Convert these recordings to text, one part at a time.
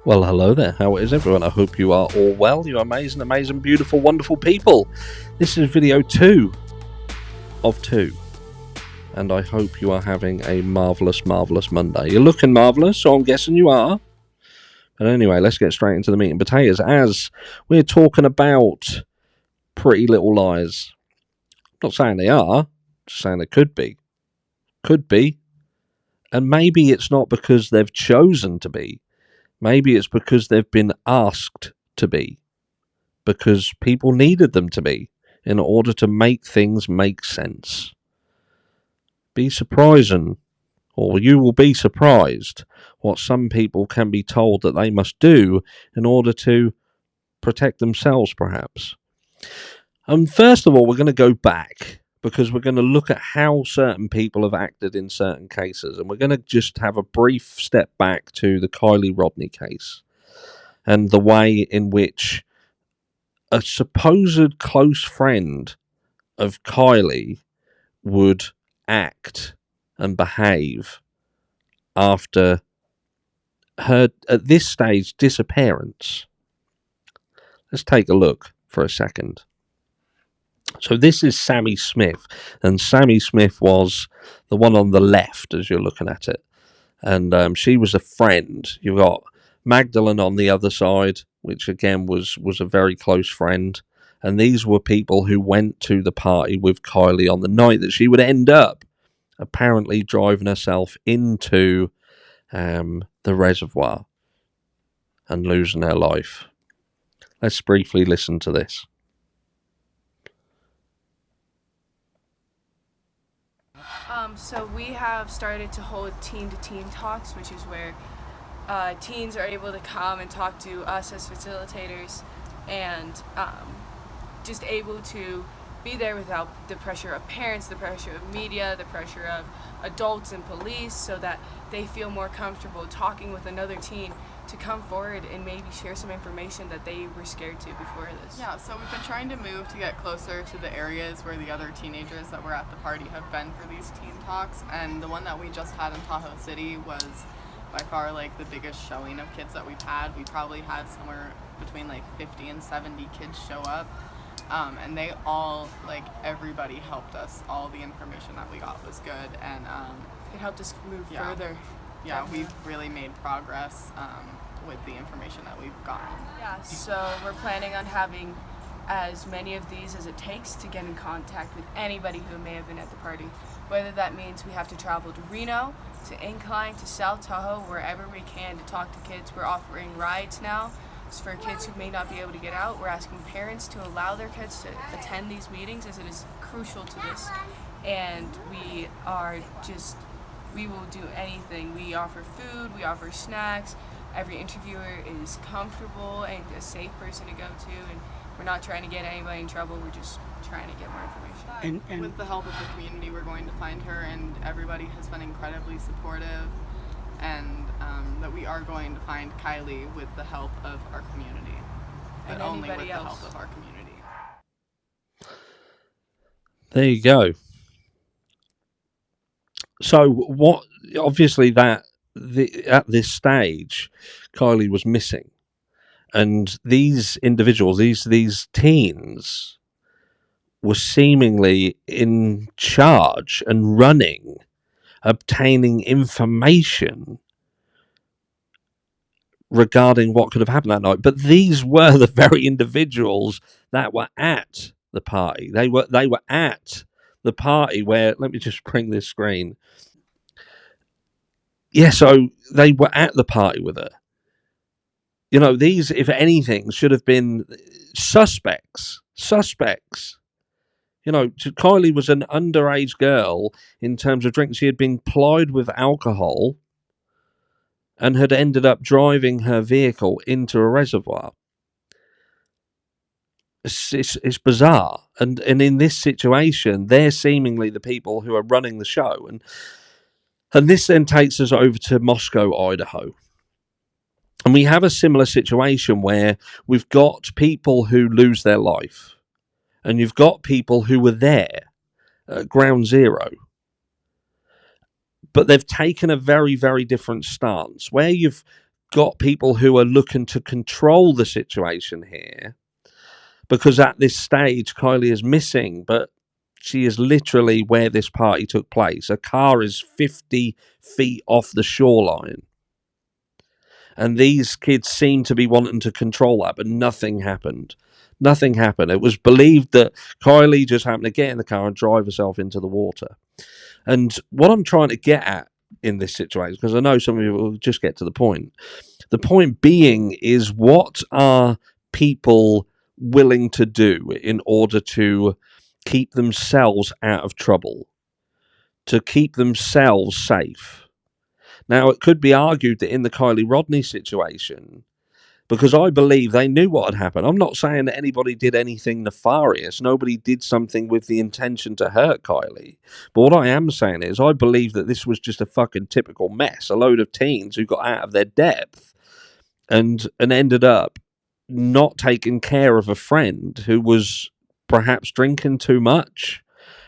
Well, hello there. How is everyone? I hope you are all well. You amazing, amazing, beautiful, wonderful people. This is video 2 of 2. And I hope you are having a marvellous, marvellous Monday. You're looking marvellous, so I'm guessing you are. But anyway, let's get straight into the meat and potatoes as we're talking about Pretty Little Liars. I'm not saying they are, just saying they could be. Could be. And maybe it's not because they've chosen to be. Maybe it's because they've been asked to be, because people needed them to be in order to make things make sense. Be surprising, or you will be surprised, what some people can be told that they must do in order to protect themselves, perhaps. And first of all, we're going to go back, because we're going to look at how certain people have acted in certain cases. And we're going to just have a brief step back to the Kylie Rodney case and the way in which a supposed close friend of Kylie would act and behave after her, at this stage, disappearance. Let's take a look for a second. So this is Sammy Smith, and Sammy Smith was the one on the left as you're looking at it. And she was a friend. You've got Magdalene on the other side, which again was a very close friend. And these were people who went to the party with Kylie on the night that she would end up apparently driving herself into the reservoir and losing her life. Let's briefly listen to this. So we have started to hold teen-to-teen talks, which is where teens are able to come and talk to us as facilitators and just able to be there without the pressure of parents, the pressure of media, the pressure of adults and police, so that they feel more comfortable talking with another teen to come forward and maybe share some information that they were scared to before this. Yeah, so we've been trying to move to get closer to the areas where the other teenagers that were at the party have been for these teen talks, and the one that we just had in Tahoe City was by far like the biggest showing of kids that we've had. We probably had somewhere between like 50 and 70 kids show up, and they all, like everybody helped us. All the information that we got was good, and It helped us move further. Yeah, we've really made progress with the information that we've gotten. Yeah, so we're planning on having as many of these as it takes to get in contact with anybody who may have been at the party. Whether that means we have to travel to Reno, to Incline, to South Tahoe, wherever we can to talk to kids. We're offering rides now. It's for kids who may not be able to get out. We're asking parents to allow their kids to attend these meetings, as it is crucial to this. And we will do anything. We offer food, we offer snacks. Every interviewer is comfortable and a safe person to go to, and we're not trying to get anybody in trouble. We're just trying to get more information. And with the help of the community, we're going to find her, and everybody has been incredibly supportive, and that we are going to find Kylie with the help of our community, but And only with anybody the else. help of our community. There you go. So what? Obviously, at this stage, Kylie was missing, and these individuals, these teens, were seemingly in charge and running, obtaining information regarding what could have happened that night. But these were the very individuals that were at the party. They were at the party where, let me just bring this screen. Yeah, so they were at the party with her. You know, these, if anything, should have been suspects. You know, Kylie was an underage girl in terms of drinks. She had been plied with alcohol and had ended up driving her vehicle into a reservoir. It's bizarre. And in this situation, they're seemingly the people who are running the show. And this then takes us over to Moscow, Idaho. And we have a similar situation where we've got people who lose their life. And you've got people who were there at ground zero. But they've taken a very, very different stance. Where you've got people who are looking to control the situation here, because at this stage Kylie is missing, but she is literally where this party took place. A car is 50 feet off the shoreline. And these kids seem to be wanting to control that, but nothing happened. Nothing happened. It was believed that Kylie just happened to get in the car and drive herself into the water. And what I'm trying to get at in this situation, because I know some of you will just get to the point. The point being is, what are people willing to do in order to keep themselves out of trouble, to keep themselves safe? Now, it could be argued that in the Kylie Rodney situation, because I believe they knew what had happened. I'm not saying that anybody did anything nefarious. Nobody did something with the intention to hurt Kylie. But what I am saying is, I believe that this was just a fucking typical mess. A load of teens who got out of their depth and ended up not taking care of a friend who was perhaps drinking too much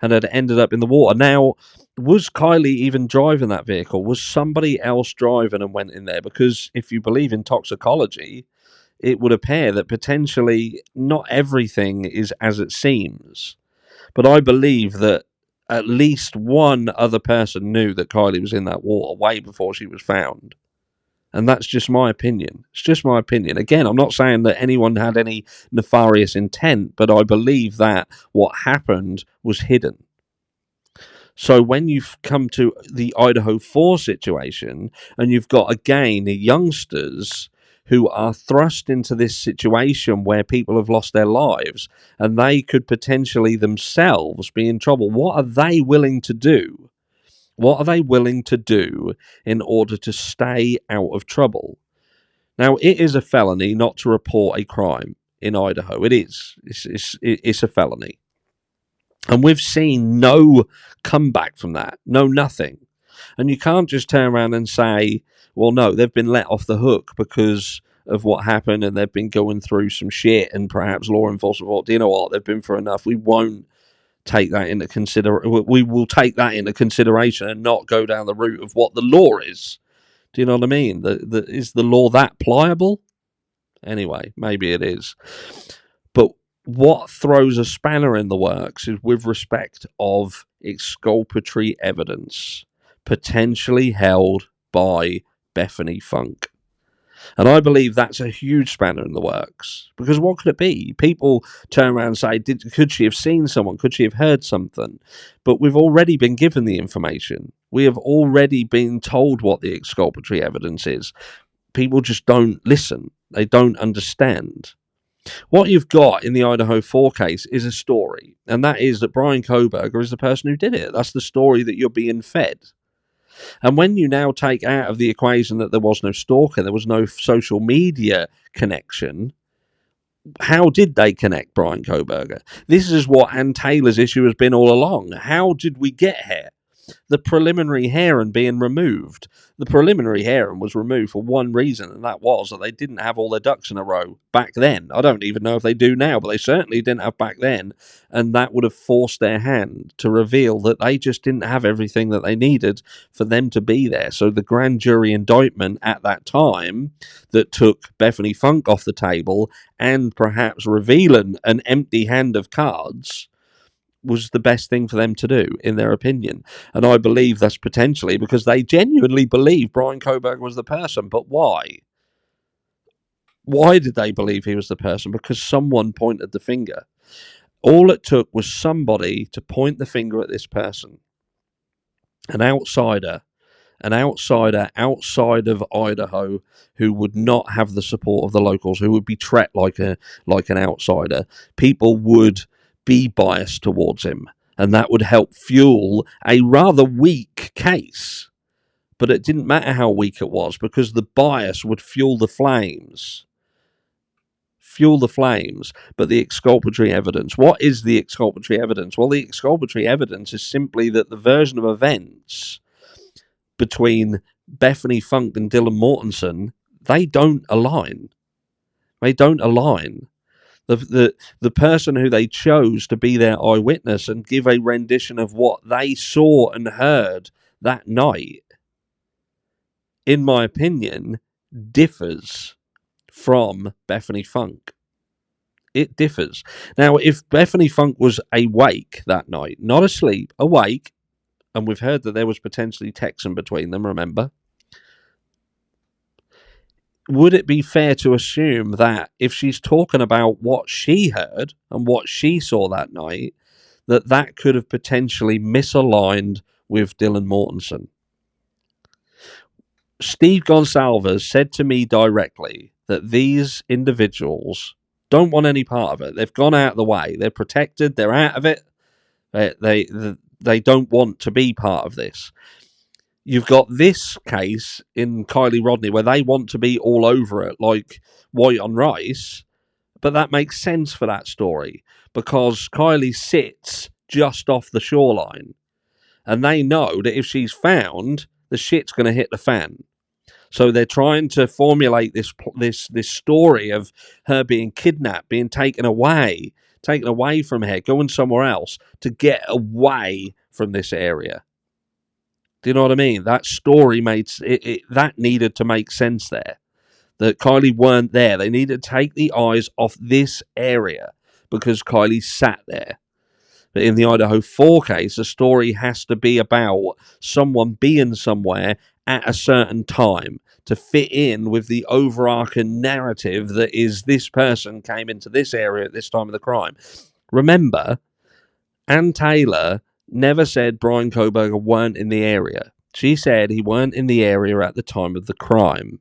and had ended up in the water. Now, was Kylie even driving that vehicle? Was somebody else driving and went in there? Because if you believe in toxicology, it would appear that potentially not everything is as it seems. But I believe that at least one other person knew that Kylie was in that water way before she was found. And that's just my opinion. It's just my opinion. Again, I'm not saying that anyone had any nefarious intent, but I believe that what happened was hidden. So when you've come to the Idaho 4 situation, and you've got, again, youngsters who are thrust into this situation where people have lost their lives, and they could potentially themselves be in trouble, what are they willing to do? What are they willing to do in order to stay out of trouble? Now, it is a felony not to report a crime in Idaho. It is. It's a felony. And we've seen no comeback from that. No, nothing. And you can't just turn around and say, well, no, they've been let off the hook because of what happened and they've been going through some shit and perhaps law enforcement thought, do you know what, they've been through enough. We won't take that into consideration. We will take that into consideration and not go down the route of what the law is. Do you know what I mean? Is the law that pliable? Anyway, maybe it is. But what throws a spanner in the works is with respect of exculpatory evidence potentially held by Bethany Funk. And I believe that's a huge spanner in the works. Because what could it be? People turn around and say, could she have seen someone? Could she have heard something? But we've already been given the information. We have already been told what the exculpatory evidence is. People just don't listen. They don't understand. What you've got in the Idaho 4 case is a story. And that is that Brian Kohberger is the person who did it. That's the story that you're being fed. And when you now take out of the equation that there was no stalker, there was no social media connection, how did they connect Brian Kohberger? This is what Ann Taylor's issue has been all along. How did we get here? The preliminary hearing being removed. The preliminary hearing was removed for one reason, and that was that they didn't have all their ducks in a row back then. I don't even know if they do now, but they certainly didn't have back then, and that would have forced their hand to reveal that they just didn't have everything that they needed for them to be there. So the grand jury indictment at that time that took Bethany Funk off the table and perhaps revealing an empty hand of cards was the best thing for them to do, in their opinion. And I believe that's potentially because they genuinely believe Brian Kohberger was the person. But why? Why did they believe he was the person? Because someone pointed the finger. All it took was somebody to point the finger at this person. An outsider outside of Idaho who would not have the support of the locals, who would be treated like an outsider. People would be biased towards him, and that would help fuel a rather weak case. But it didn't matter how weak it was, because the bias would fuel the flames. But the exculpatory evidence, what is the exculpatory evidence? Well, the exculpatory evidence is simply that the version of events between Bethany Funk and Dylan Mortensen, they don't align. The person who they chose to be their eyewitness and give a rendition of what they saw and heard that night, in my opinion, differs from Bethany Funk. It differs. Now, if Bethany Funk was awake that night, not asleep, awake, and we've heard that there was potentially texting between them, remember? Would it be fair to assume that if she's talking about what she heard and what she saw that night, that could have potentially misaligned with Dylan Mortensen? Steve Gonsalves said to me directly that these individuals don't want any part of it. They've gone out of the way. They're protected. They're out of it. They don't want to be part of this. You've got this case in Kylie Rodney where they want to be all over it like white on rice, but that makes sense for that story because Kylie sits just off the shoreline and they know that if she's found, the shit's going to hit the fan. So they're trying to formulate this story of her being kidnapped, being taken away from here, going somewhere else to get away from this area. Do you know what I mean? That story that needed to make sense there. That Kylie weren't there. They needed to take the eyes off this area because Kylie sat there. But in the Idaho 4 case, the story has to be about someone being somewhere at a certain time to fit in with the overarching narrative that is this person came into this area at this time of the crime. Remember, Ann Taylor never said Brian Kohberger weren't in the area. She said he weren't in the area at the time of the crime.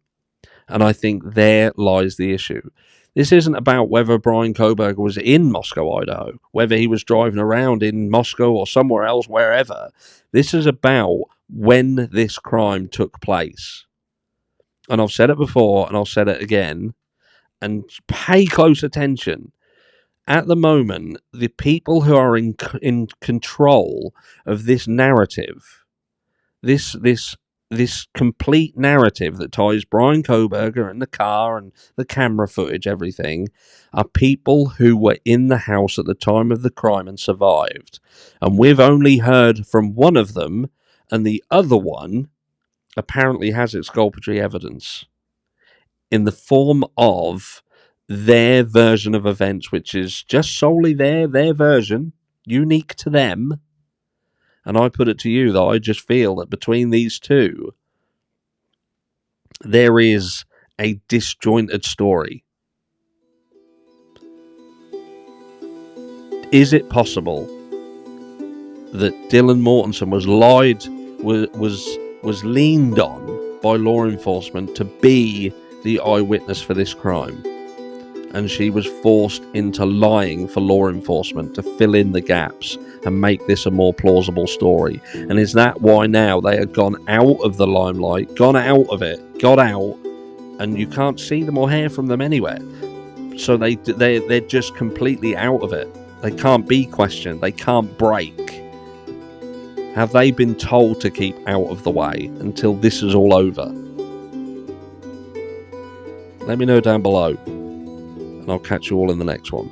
And I think there lies the issue. This isn't about whether Brian Kohberger was in Moscow, Idaho, whether he was driving around in Moscow or somewhere else, wherever. This is about when this crime took place. And I've said it before, and I'll say it again, and pay close attention. At the moment, the people who are in control of this narrative, this complete narrative that ties Brian Kohberger and the car and the camera footage, everything, are people who were in the house at the time of the crime and survived. And we've only heard from one of them, and the other one apparently has exculpatory evidence in the form of their version of events, which is just solely their version, unique to them. And I put it to you that I just feel that between these two, there is a disjointed story. Is it possible that Dylan Mortensen was leaned on by law enforcement to be the eyewitness for this crime? And she was forced into lying for law enforcement to fill in the gaps and make this a more plausible story. And is that why now they have gone out of the limelight, got out, and you can't see them or hear from them anywhere? So they're just completely out of it. They can't be questioned. They can't break. Have they been told to keep out of the way until this is all over? Let me know down below. And I'll catch you all in the next one.